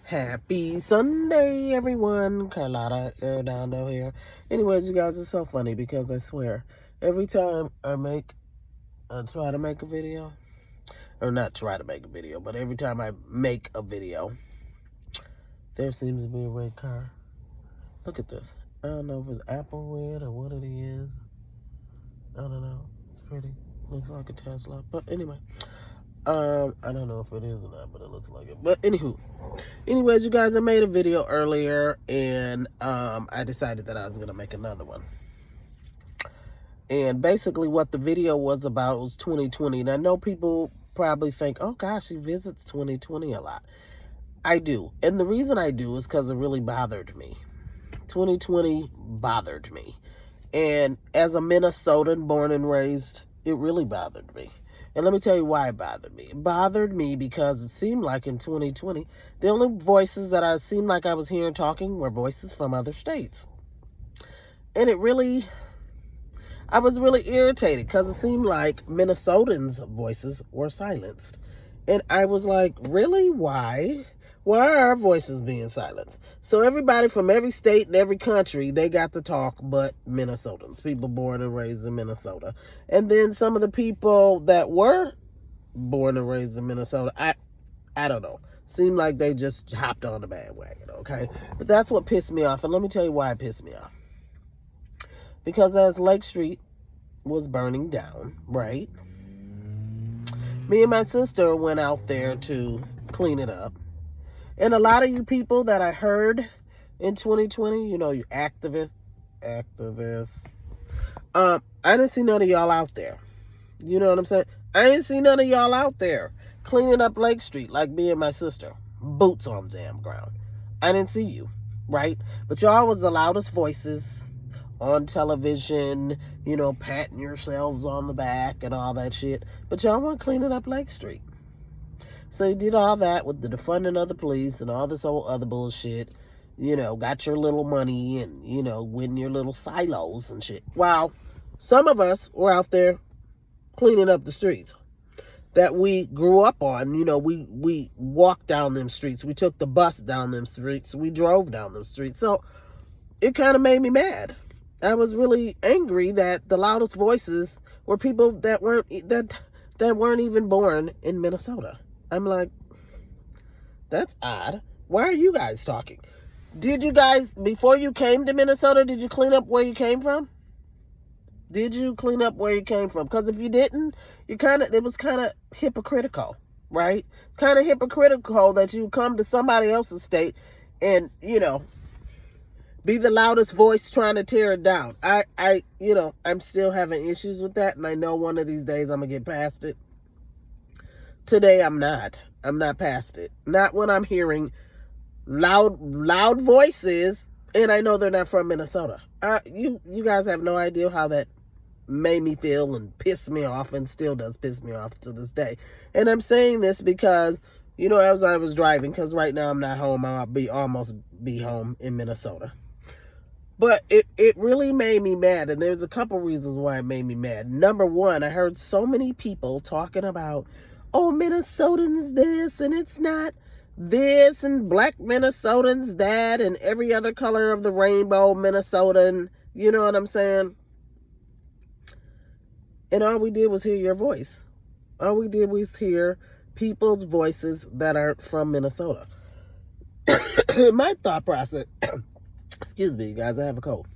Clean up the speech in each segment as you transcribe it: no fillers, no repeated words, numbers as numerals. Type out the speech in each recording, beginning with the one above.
Happy Sunday, everyone. Carlotta Arredondo here. Anyways, you guys, it's so funny because I swear, every time I try to make a video, or not try to make a video, but every time I make a video, there seems to be a red car. Look at this. I don't know if it's apple red or what it is. I don't know. It's pretty. Looks like a Tesla. But anyway. I don't know if it is or not, but it looks like it. But anyways, you guys, I made a video earlier, and I decided that I was gonna make another one. And basically, what the video was about was 2020. And I know people probably think, "Oh gosh, he visits 2020 a lot." I do, and the reason I do is because it really bothered me. 2020 bothered me, and as a Minnesotan, born and raised, it really bothered me. And let me tell you why it bothered me. It bothered me because it seemed like in 2020, the only voices that I seemed like I was hearing talking were voices from other states. And I was really irritated because it seemed like Minnesotans' voices were silenced. And I was like, really? Why? Why are our voices being silenced? So everybody from every state and every country, they got to talk, but Minnesotans, people born and raised in Minnesota. And then some of the people that were born and raised in Minnesota, I don't know, seemed like they just hopped on the bandwagon, okay? But that's what pissed me off, and let me tell you why it pissed me off. Because as Lake Street was burning down, right, me and my sister went out there to clean it up. And a lot of you people that I heard in 2020, you know, you activists, I didn't see none of y'all out there. You know what I'm saying? I didn't see none of y'all out there cleaning up Lake Street like me and my sister. Boots on the damn ground. I didn't see you, right? But y'all was the loudest voices on television, you know, patting yourselves on the back and all that shit. But y'all weren't cleaning up Lake Street. So you did all that with the defunding of the police and all this old other bullshit. You know, got your little money and, you know, win your little silos and shit. While some of us were out there cleaning up the streets that we grew up on. You know, we walked down them streets. We took the bus down them streets. We drove down them streets. So it kind of made me mad. I was really angry that the loudest voices were people that weren't even born in Minnesota. I'm like, that's odd. Why are you guys talking? Did you guys, before you came to Minnesota, did you clean up where you came from? Did you clean up where you came from? Because if you didn't, it was kind of hypocritical, right? It's kind of hypocritical that you come to somebody else's state and, you know, be the loudest voice trying to tear it down. I'm still having issues with that, and I know one of these days I'm going to get past it. Today, I'm not past it. Not when I'm hearing loud voices, and I know they're not from Minnesota. You guys have no idea how that made me feel and pissed me off, and still does piss me off to this day. And I'm saying this because, you know, as I was driving, because right now I'm not home. I'll almost be home in Minnesota. But it really made me mad, and there's a couple reasons why it made me mad. Number one, I heard so many people talking about, oh, Minnesotans this, and it's not this, and black Minnesotans that, and every other color of the rainbow Minnesotan, you know what I'm saying? And all we did was hear your voice. All we did was hear people's voices that are from Minnesota. My thought process, excuse me, guys, I have a cold.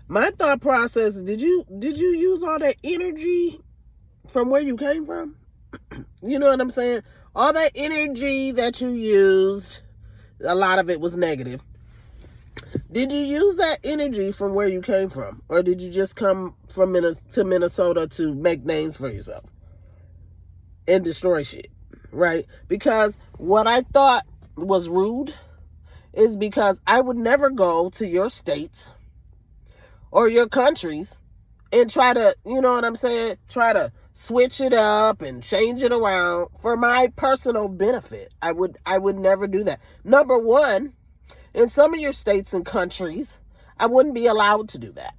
My thought process, did you use all that energy from where you came from? You know what I'm saying? All that energy that you used, a lot of it was negative. Did you use that energy from where you came from? Or did you just come from to Minnesota to make names for yourself and destroy shit, right? Because what I thought was rude is because I would never go to your states or your countries and try to, you know what I'm saying, try to switch it up and change it around for my personal benefit. I would never do that. Number one, in some of your states and countries, I wouldn't be allowed to do that.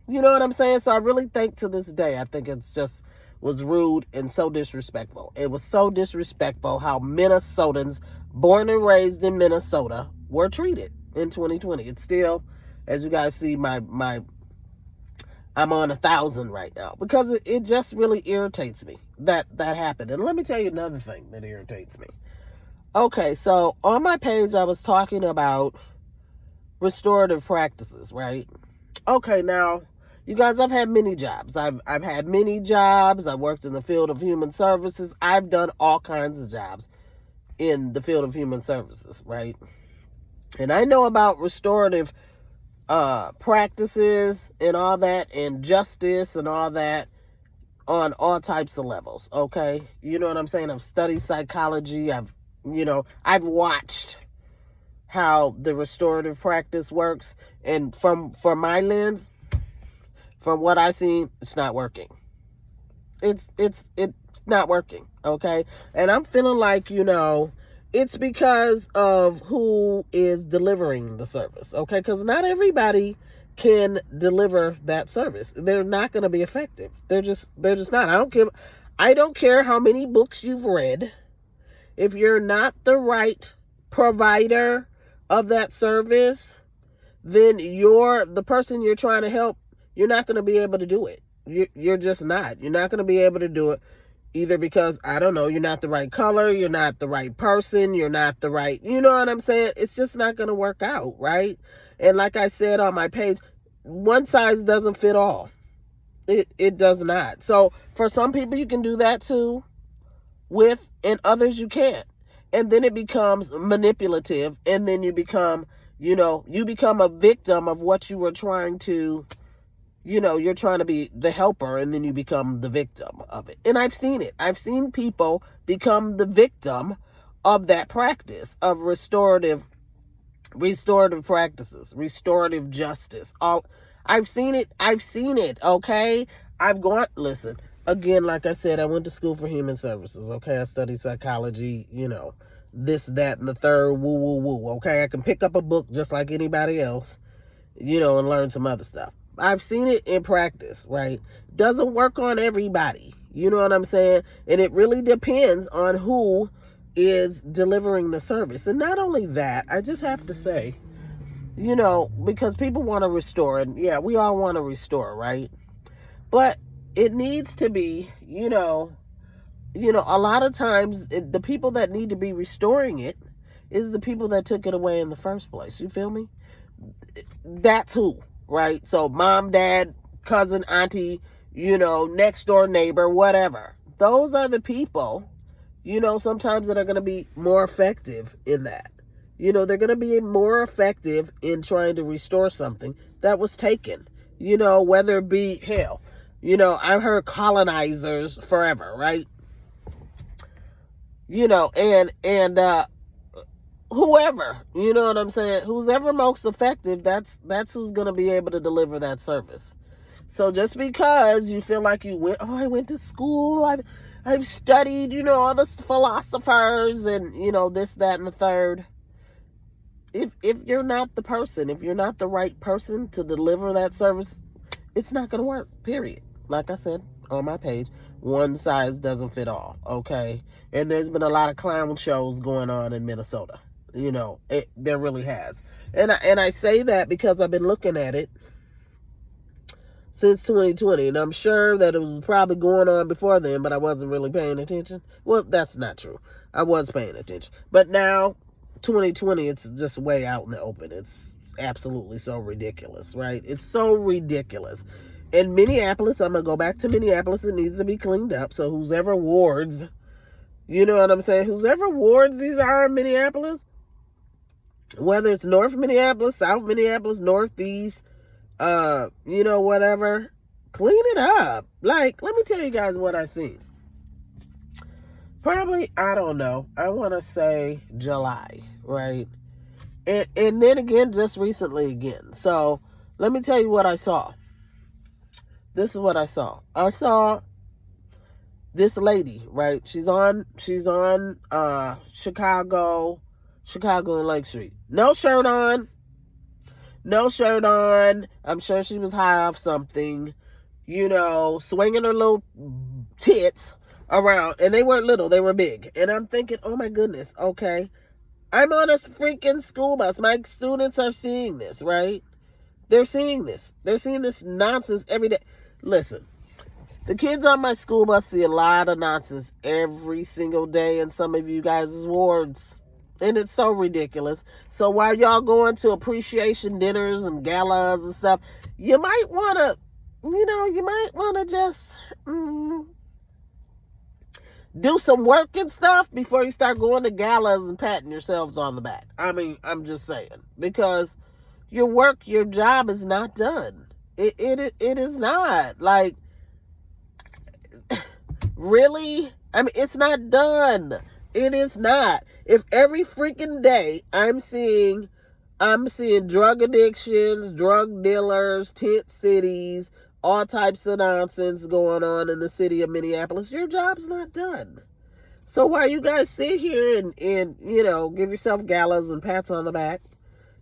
You know what I'm saying? So I really think to this day, I think it's just was rude and so disrespectful. It was so disrespectful how Minnesotans born and raised in Minnesota were treated in 2020. It's still, as you guys see, I'm on 1,000 right now because it just really irritates me that happened. And let me tell you another thing that irritates me. Okay, so on my page I was talking about restorative practices, right? Okay, now you guys, I've had many jobs. I've had many jobs. I've worked in the field of human services. I've done all kinds of jobs in the field of human services, right? And I know about restorative practices and all that, and justice and all that on all types of levels. Okay, you know what I'm saying? I've studied psychology. I've watched how the restorative practice works, and from my lens, from what I've seen, it's not working. It's not working. Okay, and I'm feeling like, it's because of who is delivering the service. Okay, because not everybody can deliver that service. They're not going to be effective. They're just not. I don't care how many books you've read. If you're not the right provider of that service, then the person you're trying to help, you're not going to be able to do it. You're just not. You're not going to be able to do it. Either because, I don't know, you're not the right color, you're not the right person, you're not the right, you know what I'm saying? It's just not going to work out, right? And like I said on my page, one size doesn't fit all. It does not. So for some people you can do that too with, and others you can't. And then it becomes manipulative, and then you become a victim of what you were trying to, you're trying to be the helper, and then you become the victim of it. And I've seen it. I've seen people become the victim of that practice of restorative practices, restorative justice. I've seen it, okay? Listen, again, like I said, I went to school for human services, okay? I studied psychology, this, that, and the third, woo, okay? I can pick up a book just like anybody else, and learn some other stuff. I've seen it in practice, right? Doesn't work on everybody. You know what I'm saying? And it really depends on who is delivering the service. And not only that, I just have to say, because people want to restore, and yeah, we all want to restore, right? But it needs to be, a lot of times the people that need to be restoring it is the people that took it away in the first place. You feel me? That's who. Right? So mom, dad, cousin, auntie, next door neighbor, whatever. Those are the people, sometimes that are going to be more effective in that. They're going to be more effective in trying to restore something that was taken. Whether it be, hell, I've heard colonizers forever, right? And whoever, you know what I'm saying? Who's ever most effective, that's who's going to be able to deliver that service. So just because you feel like I went to school, I've studied, all the philosophers and, this, that, and the third. If you're not the person, if you're not the right person to deliver that service, it's not going to work, period. Like I said on my page, one size doesn't fit all, okay? And there's been a lot of clown shows going on in Minnesota. There really has. And I say that because I've been looking at it since 2020. And I'm sure that it was probably going on before then, but I wasn't really paying attention. Well, that's not true. I was paying attention. But now, 2020, it's just way out in the open. It's absolutely so ridiculous, right? It's so ridiculous. In Minneapolis, I'm going to go back to Minneapolis. It needs to be cleaned up. So who's ever wards, you know what I'm saying? Who's ever wards these are in Minneapolis, whether it's North Minneapolis, South Minneapolis, Northeast, whatever, clean it up. Like, let me tell you guys what I seen. Probably, I don't know, I want to say July, right? And then again, just recently again. So, let me tell you what I saw. This is what I saw. I saw this lady, right? She's on Chicago and Lake Street. No shirt on. I'm sure she was high off something, swinging her little tits around, and they weren't little, they were big. And I'm thinking, oh my goodness, okay, I'm on a freaking school bus. My students are seeing this, right? They're seeing this. They're seeing this nonsense every day. Listen, the kids on my school bus see a lot of nonsense every single day in some of you guys' wards. And it's so ridiculous. So while y'all going to appreciation dinners and galas and stuff, you might want to, just do some work and stuff before you start going to galas and patting yourselves on the back. I mean, I'm just saying. Because your job is not done. It is not. Like, really? I mean, it's not done. It is not. If every freaking day I'm seeing drug addictions, drug dealers, tent cities, all types of nonsense going on in the city of Minneapolis, your job's not done. So while you guys sit here and give yourself galas and pats on the back,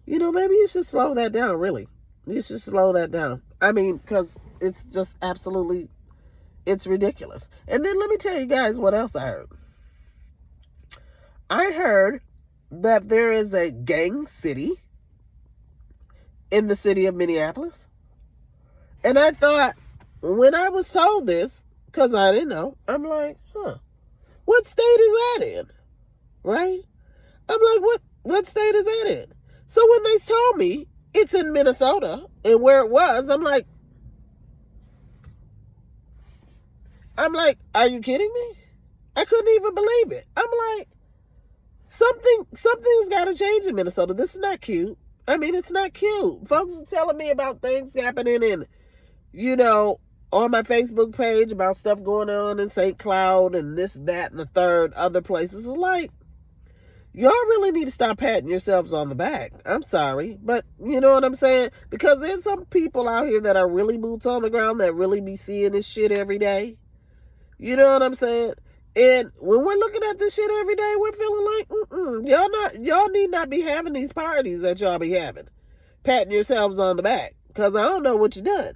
maybe you should slow that down, really. You should slow that down. I mean, because it's just absolutely, it's ridiculous. And then let me tell you guys what else I heard. I heard that there is a gang city in the city of Minneapolis. And I thought, when I was told this, because I didn't know, I'm like, what state is that in? Right? I'm like, what state is that in? So when they told me it's in Minnesota and where it was, I'm like, are you kidding me? I couldn't even believe it. I'm like, something's got to change in Minnesota. This is not cute. I mean, it's not cute. Folks are telling me about things happening in, on my Facebook page about stuff going on in St. Cloud and this, that, and the third, other places. It's like, y'all really need to stop patting yourselves on the back. I'm sorry, but you know what I'm saying? Because there's some people out here that are really boots on the ground that really be seeing this shit every day. You know what I'm saying? And when we're looking at this shit every day, we're feeling like, y'all need not be having these parties that y'all be having, patting yourselves on the back, because I don't know what you done.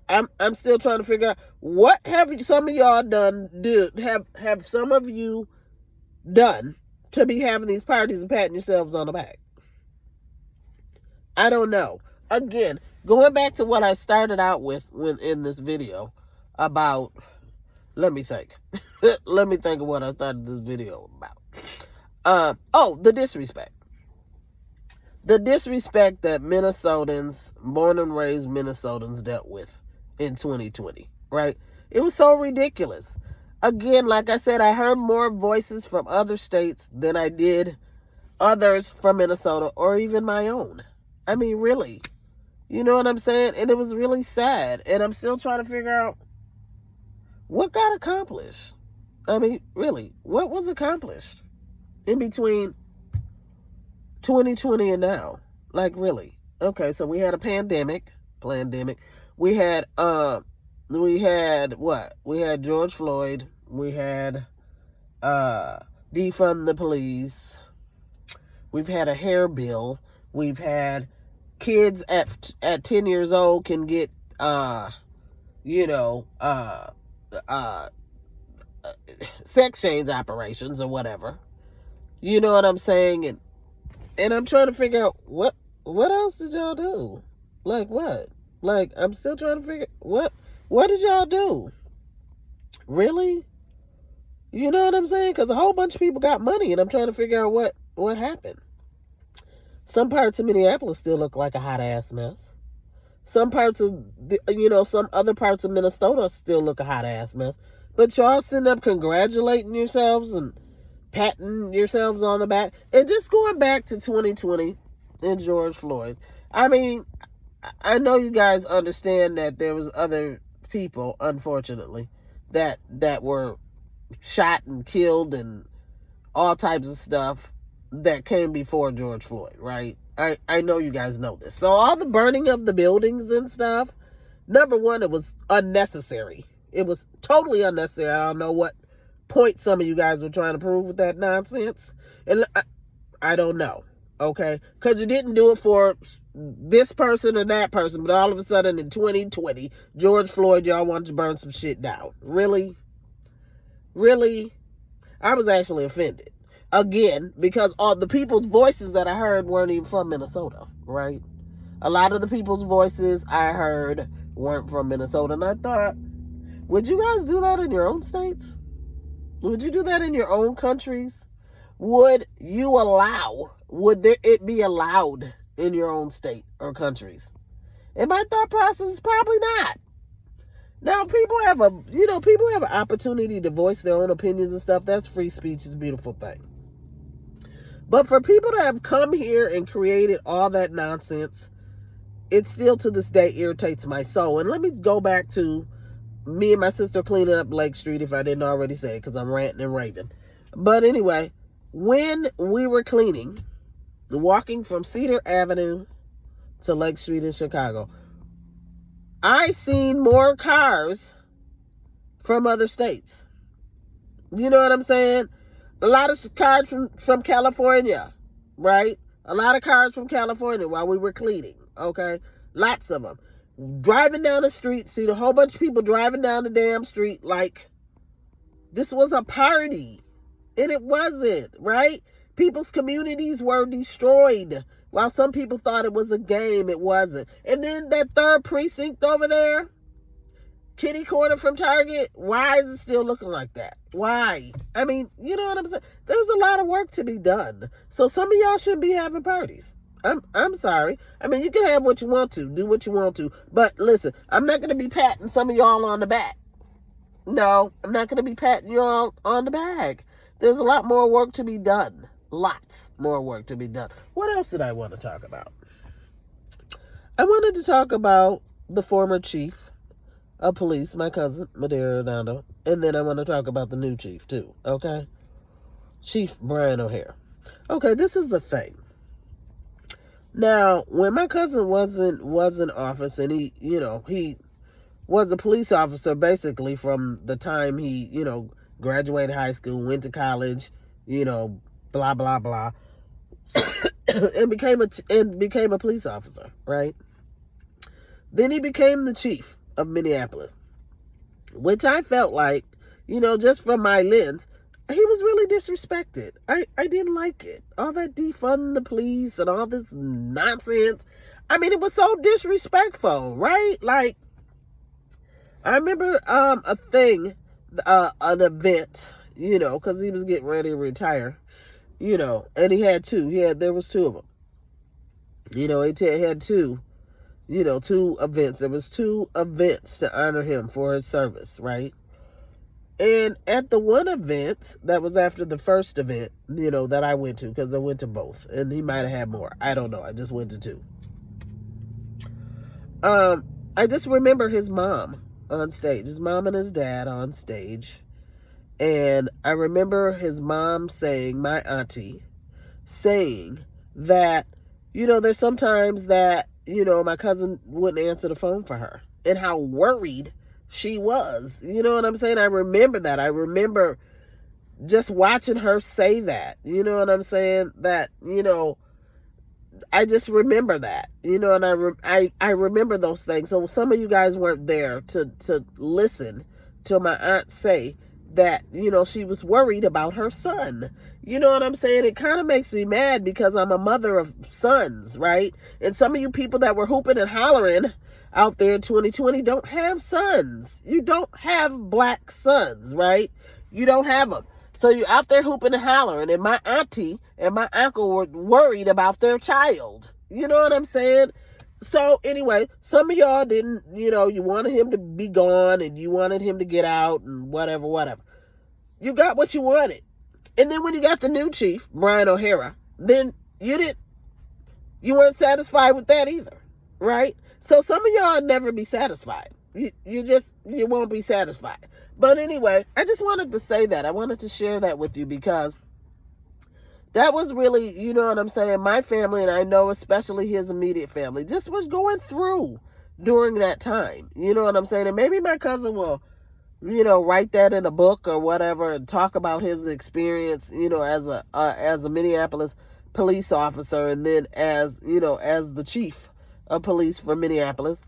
I'm still trying to figure out, what have some of y'all done? Have some of you done to be having these parties and patting yourselves on the back? I don't know. Again, going back to what I started out with in this video about. Let me think. Let me think of what I started this video about. The disrespect. The disrespect that Minnesotans, born and raised Minnesotans, dealt with in 2020, right? It was so ridiculous. Again, like I said, I heard more voices from other states than I did others from Minnesota or even my own. I mean, really. You know what I'm saying? And it was really sad. And I'm still trying to figure out what got accomplished. I mean, really, what was accomplished in between 2020 and now? Like, really? Okay, so we had a pandemic. We had what? We had George Floyd. We had defund the police. We've had a hair bill. We've had kids at 10 years old can get sex change operations or whatever. You know what I'm saying? And I'm trying to figure out what else did y'all do? Like what? Like, I'm still trying to figure what did y'all do? Really? You know what I'm saying? Because a whole bunch of people got money, and I'm trying to figure out what happened. Some parts of Minneapolis still look like a hot ass mess. Some parts of some other parts of Minnesota still look a hot ass mess. But y'all sitting up congratulating yourselves and patting yourselves on the back. And just going back to 2020 and George Floyd. I mean, I know you guys understand that there was other people, unfortunately, that were shot and killed and all types of stuff that came before George Floyd, right? I know you guys know this. So all the burning of the buildings and stuff, number one, it was unnecessary. It was totally unnecessary. I don't know what point some of you guys were trying to prove with that nonsense. And I don't know. okay? Because you didn't do it for this person or that person, but all of a sudden in 2020, George Floyd, y'all wanted to burn some shit down. Really? Really? I was actually offended. Again, because all the people's voices that I heard weren't even from Minnesota, right? A lot of the people's voices I heard weren't from Minnesota. And I thought, would you guys do that in your own states? Would you do that in your own countries? Would it be allowed in your own state or countries? And my thought process is probably not. Now, people have an opportunity to voice their own opinions and stuff. That's free speech. It's a beautiful thing. But for people to have come here and created all that nonsense, it still to this day irritates my soul. And let me go back to me and my sister cleaning up Lake Street, if I didn't already say it, because I'm ranting and raving. But anyway, when we were cleaning, walking from Cedar Avenue to Lake Street in Chicago, I seen more cars from other states. You know what I'm saying? A lot of cars from California, right? A lot of cars from California while we were cleaning, okay? Lots of them. Driving down the street, see a whole bunch of people driving down the damn street like this was a party. And it wasn't, right? People's communities were destroyed. While some people thought it was a game, it wasn't. And then that third precinct over there, kitty corner from Target, why is it still looking like that? Why? I mean, you know what I'm saying? There's a lot of work to be done. So some of y'all shouldn't be having parties. I'm sorry. I mean, you can have what you want to, do what you want to. But listen, I'm not going to be patting some of y'all on the back. No, I'm not going to be patting y'all on the back. There's a lot more work to be done. Lots more work to be done. What else did I want to talk about? I wanted to talk about the former chief of police, my cousin, Madeira Redondo. And then I want to talk about the new chief, too. Okay? Chief Brian O'Hare. Okay, this is the thing. Now, when my cousin was in office, and he was a police officer basically from the time he, graduated high school, went to college, blah blah blah, and became a police officer, right? Then he became the chief of Minneapolis, which I felt like, just from my lens, he was really disrespected. I didn't like it. All that defunding the police and all this nonsense. I mean, it was so disrespectful, right? Like, I remember a thing, an event, because he was getting ready to retire, and he had two. There was two of them. He had two, two events. There was two events to honor him for his service, right? And at the one event, that was after the first event, that I went to, because I went to both. And he might have had more. I don't know. I just went to two. I just remember his mom on stage. His mom and his dad on stage. And I remember his mom saying, my auntie, saying that, there's sometimes that, my cousin wouldn't answer the phone for her. And how worried she was. You know what I'm saying? I remember that. I remember just watching her say that. You know what I'm saying? That, I just remember that. And I remember those things. So some of you guys weren't there to listen to my aunt say that, she was worried about her son. You know what I'm saying? It kind of makes me mad because I'm a mother of sons, right? And some of you people that were hooping and hollering out there in 2020 don't have sons. You don't have black sons, right? You don't have them. So you're out there hooping and hollering, and my auntie and my uncle were worried about their child. You know what I'm saying? So anyway, some of y'all didn't, you wanted him to be gone and you wanted him to get out and whatever. You got what you wanted. And then when you got the new chief, Brian O'Hara, then you weren't satisfied with that either, right? So some of y'all never be satisfied. You won't be satisfied. But anyway, I just wanted to say that. I wanted to share that with you because that was really, you know what I'm saying, my family, and I know especially his immediate family, just was going through during that time. You know what I'm saying? And maybe my cousin will, write that in a book or whatever and talk about his experience, as a Minneapolis police officer, and then as the chief of police for Minneapolis.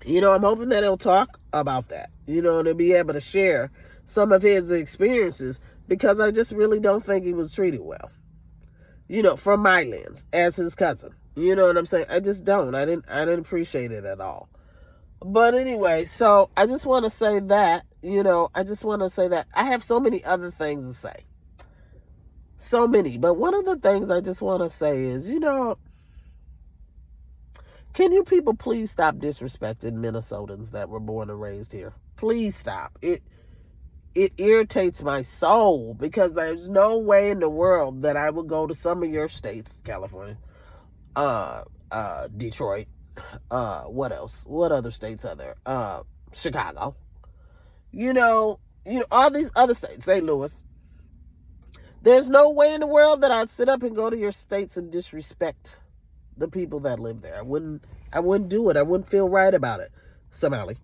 I'm hoping that he'll talk about that, to be able to share some of his experiences, because I just really don't think he was treated well, from my lens as his cousin. You know what I'm saying? I just don't. I didn't appreciate it at all. But anyway, so I just want to say that, I have so many other things to say. So many. But one of the things I just want to say is, can you people please stop disrespecting Minnesotans that were born and raised here? Please stop. It irritates my soul, because there's no way in the world that I would go to some of your states, California, Detroit, what else? What other states are there? Chicago. All these other states, St. Louis. There's no way in the world that I'd sit up and go to your states and disrespect the people that live there. I wouldn't do it. I wouldn't feel right about it. Somalia.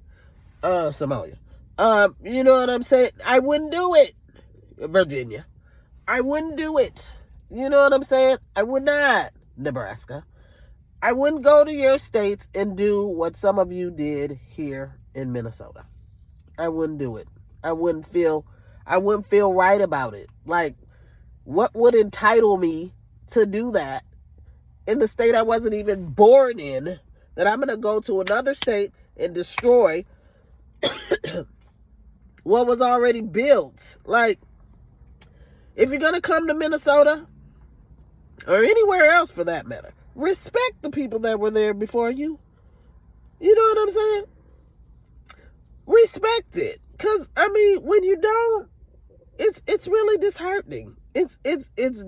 You know what I'm saying? I wouldn't do it. Virginia. I wouldn't do it. You know what I'm saying? I would not. Nebraska. I wouldn't go to your states and do what some of you did here in Minnesota. I wouldn't do it. I wouldn't feel right about it. Like, what would entitle me to do that in the state I wasn't even born in, that I'm going to go to another state and destroy what was already built? Like, if you're going to come to Minnesota, or anywhere else for that matter, respect the people that were there before you. You know what I'm saying? Respect it. Because, when you don't, it's really disheartening. It's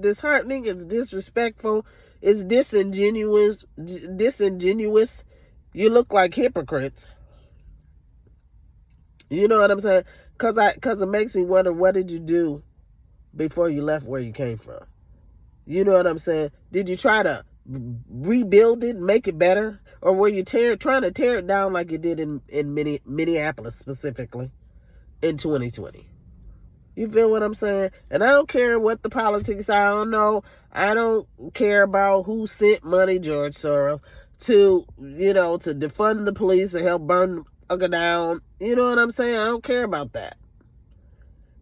disheartening. It's disrespectful. It's disingenuous. You look like hypocrites. You know what I'm saying? Because it makes me wonder, what did you do before you left where you came from? You know what I'm saying? Did you try to rebuild it, make it better? Or were you trying to tear it down like you did in Minneapolis specifically in 2020? You feel what I'm saying? And I don't care what the politics are. I don't know. I don't care about who sent money, George Soros, to defund the police and help burn the down. You know what I'm saying? I don't care about that.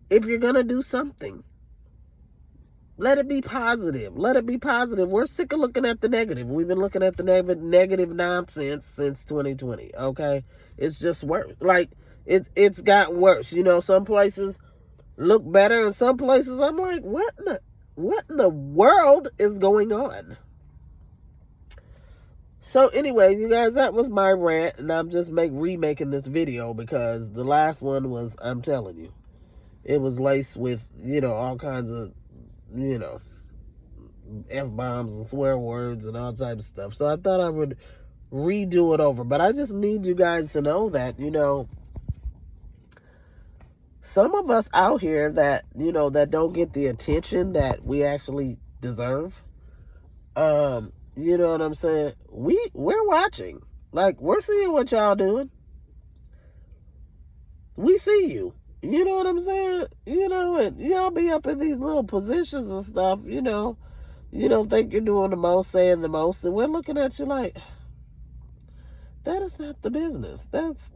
If you're going to do something, let it be positive. Let it be positive. We're sick of looking at the negative. We've been looking at the negative nonsense since 2020, okay? It's just worse. Like, it's gotten worse. Some places look better, and some places I'm like, what in the world is going on? So anyway, you guys, that was my rant, and I'm just remaking this video because the last one was, I'm telling you, it was laced with, all kinds of, F-bombs and swear words and all types of stuff. So I thought I would redo it over. But I just need you guys to know that, some of us out here that, that don't get the attention that we actually deserve, you know what I'm saying? We're watching. Like, we're seeing what y'all doing. We see you. You know what I'm saying? And y'all be up in these little positions and stuff, you don't think you're doing the most, saying the most, and we're looking at you like, that is not the business. That's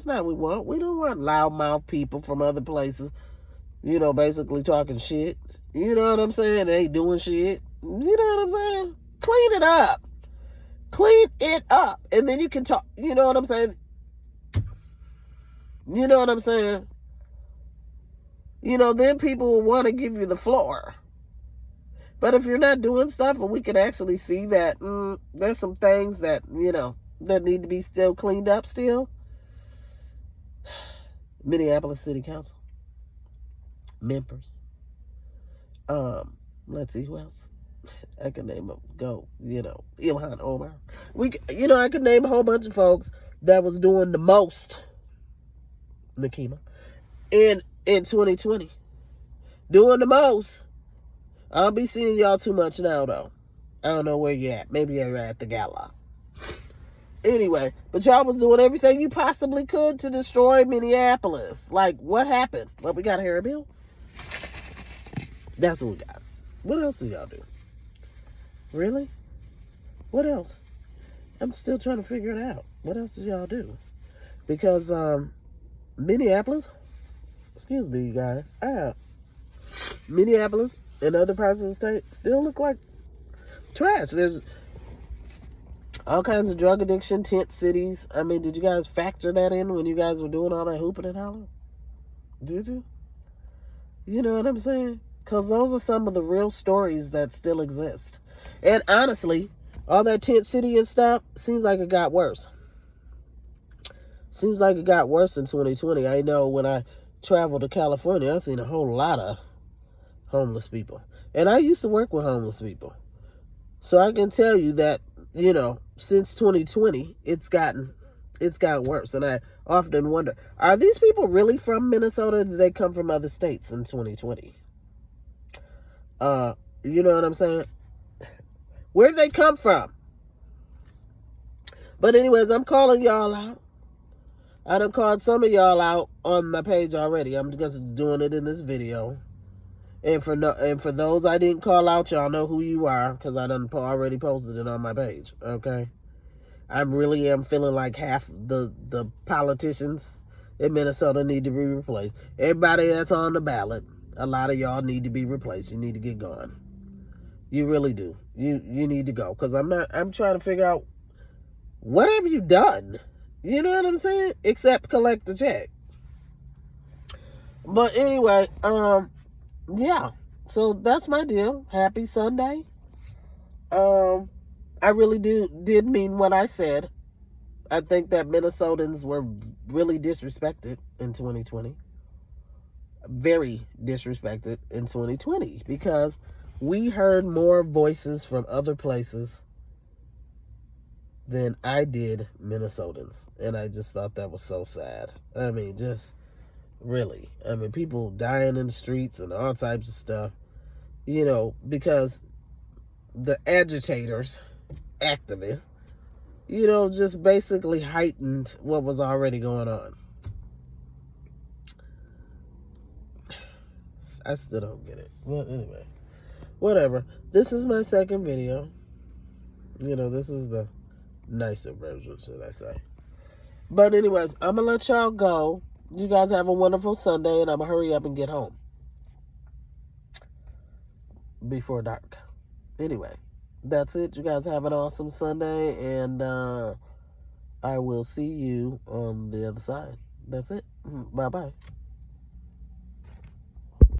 not what we want. We don't want loudmouth people from other places, basically talking shit. You know what I'm saying? They ain't doing shit. You know what I'm saying? Clean it up. Clean it up. And then you can talk. You know what I'm saying? You know what I'm saying? Then people will want to give you the floor. But if you're not doing stuff, and we can actually see that there's some things that, that need to be still cleaned up still. Minneapolis City Council members. Let's see who else. I can name them. Ilhan Omar. I could name a whole bunch of folks that was doing the most, Nakima, in 2020. Doing the most. I don't be seeing y'all too much now, though. I don't know where you're at. Maybe you're at the gala. Anyway, but y'all was doing everything you possibly could to destroy Minneapolis. Like, what happened? Well, we got a hair bill. That's what we got. What else do y'all do? Really? What else? I'm still trying to figure it out. What else did y'all do? Because Minneapolis, excuse me, you guys, Minneapolis and other parts of the state still look like trash. There's all kinds of drug addiction, tent cities. I mean, did you guys factor that in when you guys were doing all that hooping and hollering? Did you? You know what I'm saying? Because those are some of the real stories that still exist. And honestly, all that tent city and stuff seems like it got worse. Seems like it got worse in 2020. I know when I traveled to California, I seen a whole lot of homeless people. And I used to work with homeless people. So I can tell you that, since 2020, it's gotten worse. And I often wonder, are these people really from Minnesota, or did they come from other states in 2020? You know what I'm saying? Where'd they come from? But anyways, I'm calling y'all out. I done called some of y'all out on my page already. I'm just doing it in this video. And for those I didn't call out, y'all know who you are, because I done already posted it on my page. Okay? I really am feeling like half the politicians in Minnesota need to be replaced. Everybody that's on the ballot, a lot of y'all need to be replaced. You need to get gone. You really do. You need to go. Because I'm trying to figure out, what have you done? You know what I'm saying? Except collect the check. But anyway, yeah. So that's my deal. Happy Sunday. I really did mean what I said. I think that Minnesotans were really disrespected in 2020. Very disrespected in 2020, because we heard more voices from other places than I did Minnesotans. And I just thought that was so sad. I mean, just really. I mean, people dying in the streets and all types of stuff, because the agitators, activists, just basically heightened what was already going on. I still don't get it. Well, anyway, whatever. This is my second video. This is the nicer version, should I say. But anyways, I'm going to let y'all go. You guys have a wonderful Sunday, and I'm going to hurry up and get home before dark. Anyway, that's it. You guys have an awesome Sunday, and I will see you on the other side. That's it. Bye-bye.